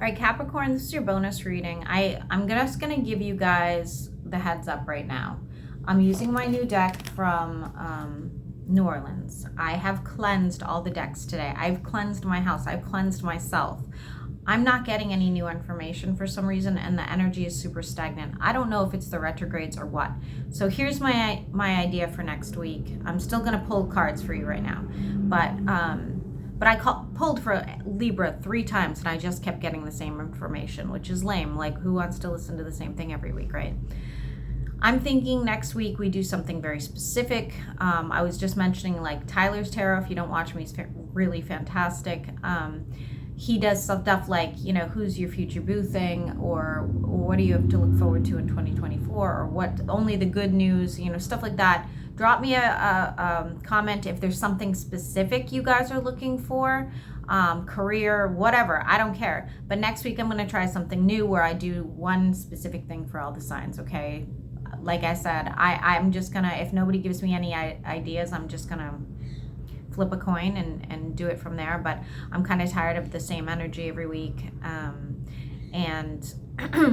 right, Capricorn, this is your bonus reading. I'm just going to give you guys the heads up right now. I'm using my new deck from New Orleans. I have cleansed all the decks today. I've cleansed my house. I've cleansed myself. I'm not getting any new information for some reason, and the energy is super stagnant. I don't know if it's the retrogrades or what. So here's my idea for next week. I'm still going to pull cards for you right now, but I pulled for Libra 3 times, and I just kept getting the same information, which is lame. Like, who wants to listen to the same thing every week, right? I'm thinking next week we do something very specific. I was just mentioning like Tyler's tarot. If you don't watch me, he's really fantastic. He does stuff like, you know, who's your future boo thing, or what do you have to look forward to in 2024, or what only the good news, you know, stuff like that. Drop me a comment if there's something specific you guys are looking for, career, whatever, I don't care. But next week I'm going to try something new where I do one specific thing for all the signs, okay? Like I said, I'm just going to, if nobody gives me any ideas, I'm just going to flip a coin and do it from there. But I'm kind of tired of the same energy every week, and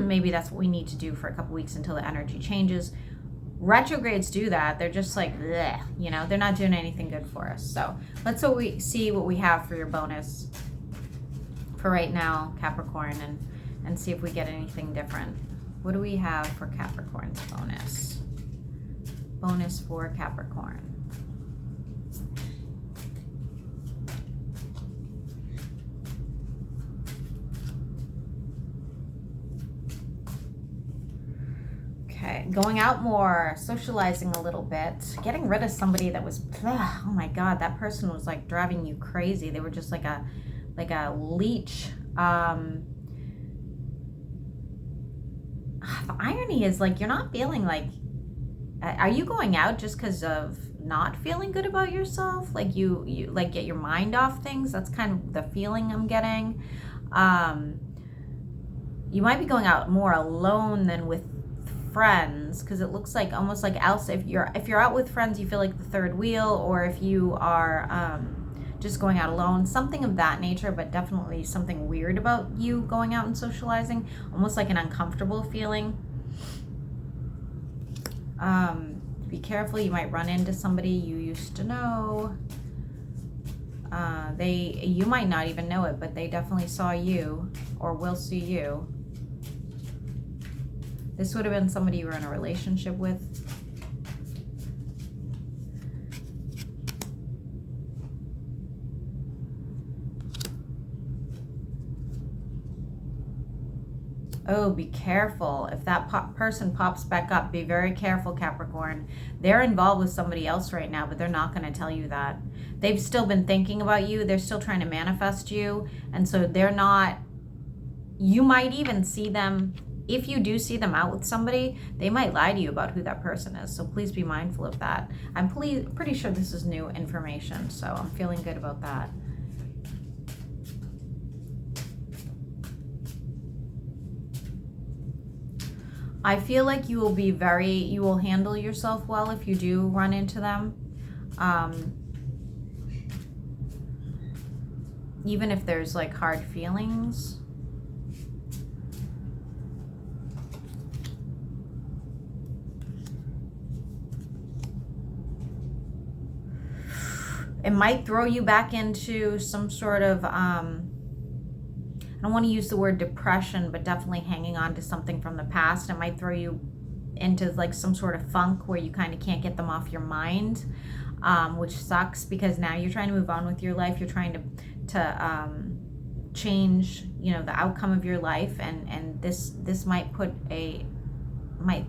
maybe that's what we need to do for a couple weeks until the energy changes. Retrogrades do that. They're just like, bleh, you know, they're not doing anything good for us. So let's see what we have for your bonus for right now, Capricorn, and see if we get anything different. What do we have for Capricorn's bonus? Bonus for Capricorn. Okay, going out more, socializing a little bit, getting rid of somebody that was, oh my God, that person was like driving you crazy. They were just like a leech. The irony is, like, you're not feeling like, are you going out just because of not feeling good about yourself? Like you like get your mind off things? That's kind of the feeling I'm getting. You might be going out more alone than with friends, because it looks like almost like else if you're out with friends you feel like the third wheel, or if you are just going out alone, something of that nature. But definitely something weird about you going out and socializing, almost like an uncomfortable feeling. Be careful, you might run into somebody you used to know. You might not even know it, but they definitely saw you or will see you. This would have been somebody you were in a relationship with. Oh, be careful. If that person pops back up, be very careful, Capricorn. They're involved with somebody else right now, but they're not going to tell you that. They've still been thinking about you. They're still trying to manifest you. And so they're not, you might even see them. If you do see them out with somebody, they might lie to you about who that person is. So please be mindful of that. I'm pretty sure this is new information, so I'm feeling good about that. I feel like you will handle yourself well if you do run into them. Even if there's like hard feelings. It might throw you back into some sort of, I don't want to use the word depression, but definitely hanging on to something from the past. It might throw you into like some sort of funk where you kind of can't get them off your mind, which sucks, because now you're trying to move on with your life. You're trying to change, you know, the outcome of your life, and this might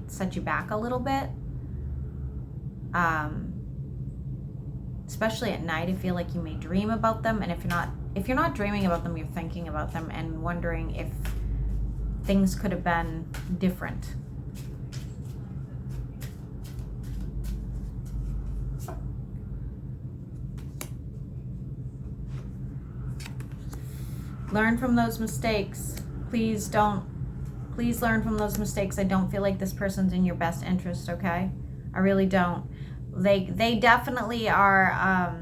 set you back a little bit. Especially at night, I feel like you may dream about them, and if you're not dreaming about them, you're thinking about them and wondering if things could have been different. Learn from those mistakes. Please learn from those mistakes. I don't feel like this person's in your best interest, okay? I really don't. They definitely are,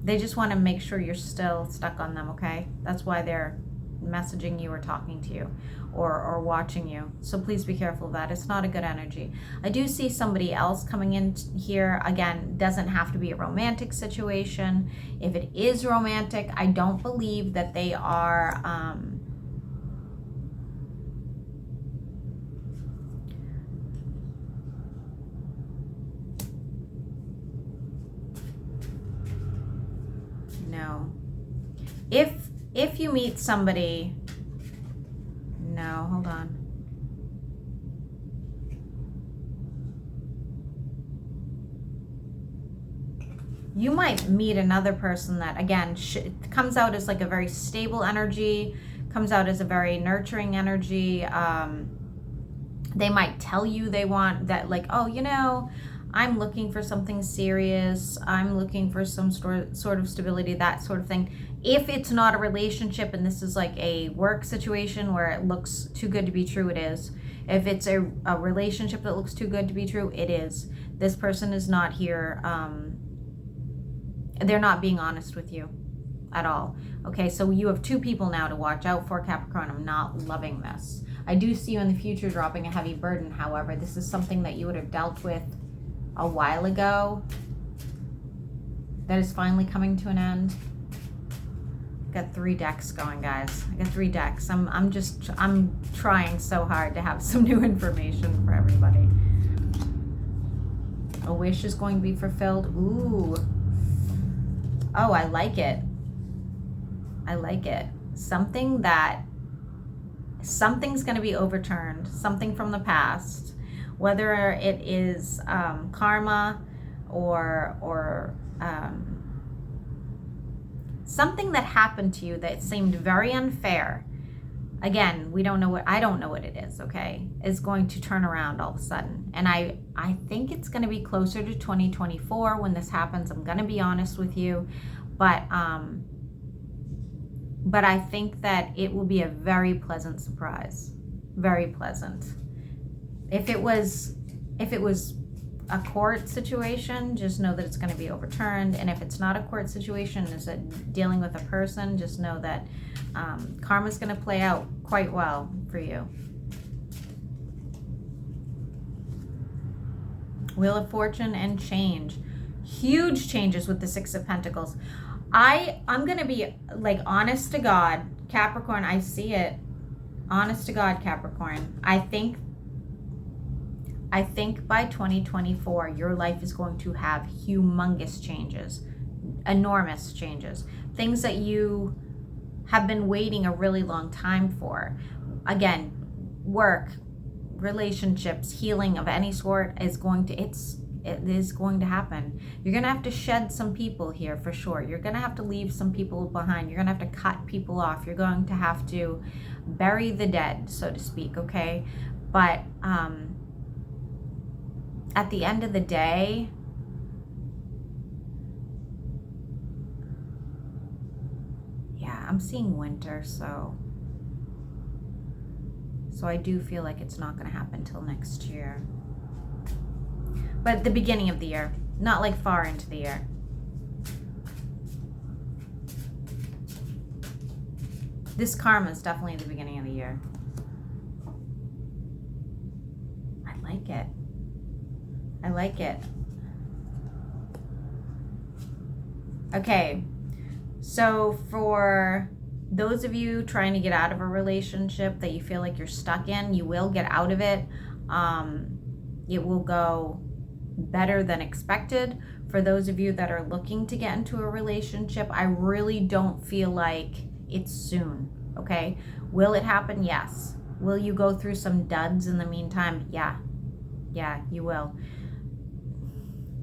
they just want to make sure you're still stuck on them, okay? That's why they're messaging you or talking to you or watching you. So please be careful of that. It's not a good energy. I do see somebody else coming in here. Again, doesn't have to be a romantic situation. If it is romantic, I don't believe that they are no. If you meet somebody, no, hold on. You might meet another person that, again, comes out as like a very stable energy, comes out as a very nurturing energy. They might tell you they want that, like, oh, you know, I'm looking for something serious. I'm looking for some sort of stability, that sort of thing. If it's not a relationship and this is like a work situation where it looks too good to be true, it is. If it's a relationship that looks too good to be true, it is. This person is not here. They're not being honest with you at all. Okay, so you have two people now to watch out for, Capricorn. I'm not loving this. I do see you in the future dropping a heavy burden. However, this is something that you would have dealt with a while ago that is finally coming to an end. Got 3 decks going, guys. I got 3 decks. I'm trying so hard to have some new information for everybody. A wish is going to be fulfilled. Ooh. Oh, I like it. I like it. Something's going to be overturned. Something from the past. Whether it is karma or something that happened to you that seemed very unfair. Again, I don't know what it is, okay? Is going to turn around all of a sudden. And I think it's going to be closer to 2024 when this happens. I'm going to be honest with you. But I think that it will be a very pleasant surprise. Very pleasant. If it was a court situation, just know that it's going to be overturned. And if it's not a court situation, is it dealing with a person, just know that karma's going to play out quite well for you. Wheel of Fortune and change. Huge changes with the 6 of Pentacles. I'm going to be like, honest to God, Capricorn, I see it. Honest to God, Capricorn. I think by 2024, your life is going to have humongous changes, enormous changes, things that you have been waiting a really long time for. Again, work, relationships, healing of any sort is going to, it is going to happen. You're going to have to shed some people here for sure. You're going to have to leave some people behind. You're going to have to cut people off. You're going to have to bury the dead, so to speak, okay? But at the end of the day, yeah, I'm seeing winter, so I do feel like it's not going to happen till next year. But the beginning of the year, not like far into the year. This karma is definitely the beginning of the year. I like it. I like it. Okay, so for those of you trying to get out of a relationship that you feel like you're stuck in, you will get out of it. It will go better than expected. For those of you that are looking to get into a relationship, I really don't feel like it's soon, okay? Will it happen? Yes. Will you go through some duds in the meantime? Yeah. Yeah, you will.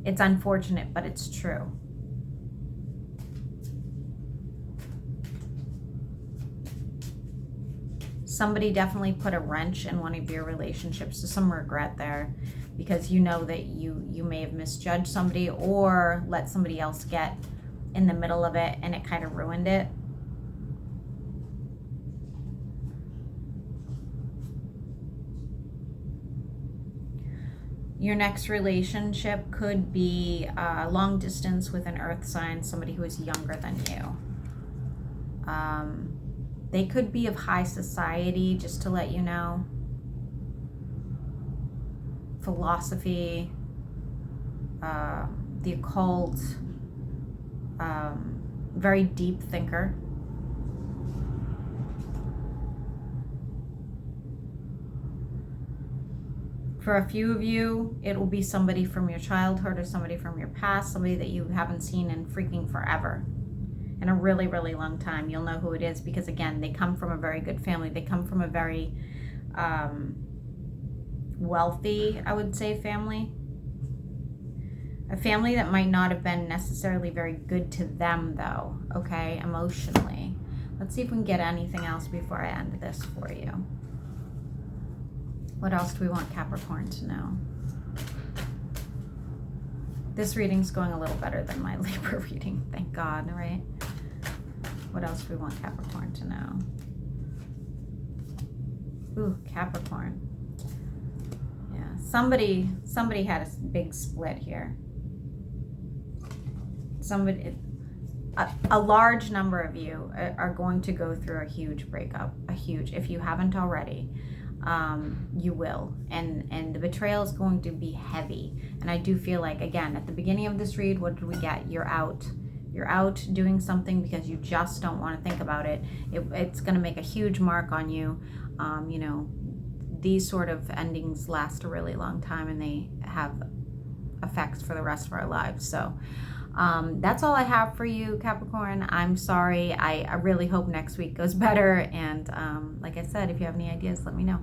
It's unfortunate, but it's true. Somebody definitely put a wrench in one of your relationships. So some regret there, because you know that you may have misjudged somebody or let somebody else get in the middle of it and it kind of ruined it. Your next relationship could be long distance with an earth sign, somebody who is younger than you. They could be of high society, just to let you know. Philosophy, the occult, very deep thinker. For a few of you, it will be somebody from your childhood or somebody from your past, somebody that you haven't seen in freaking forever. In a really, really long time. You'll know who it is because, again, they come from a very good family. They come from a very wealthy, I would say, family. A family that might not have been necessarily very good to them, though, okay, emotionally. Let's see if we can get anything else before I end this for you. What else do we want Capricorn to know? This reading's going a little better than my Libra reading, thank God, right? What else do we want Capricorn to know? Ooh, Capricorn. Yeah, somebody had a big split here. A large number of you are going to go through a huge breakup, if you haven't already. You will, and the betrayal is going to be heavy. And I do feel like, again, at the beginning of this read, what did we get? You're out doing something because you just don't want to think about it. It's going to make a huge mark on you. You know, these sort of endings last a really long time, and they have effects for the rest of our lives. So that's all I have for you, Capricorn. I'm sorry. I really hope next week goes better. And like I said, if you have any ideas, let me know.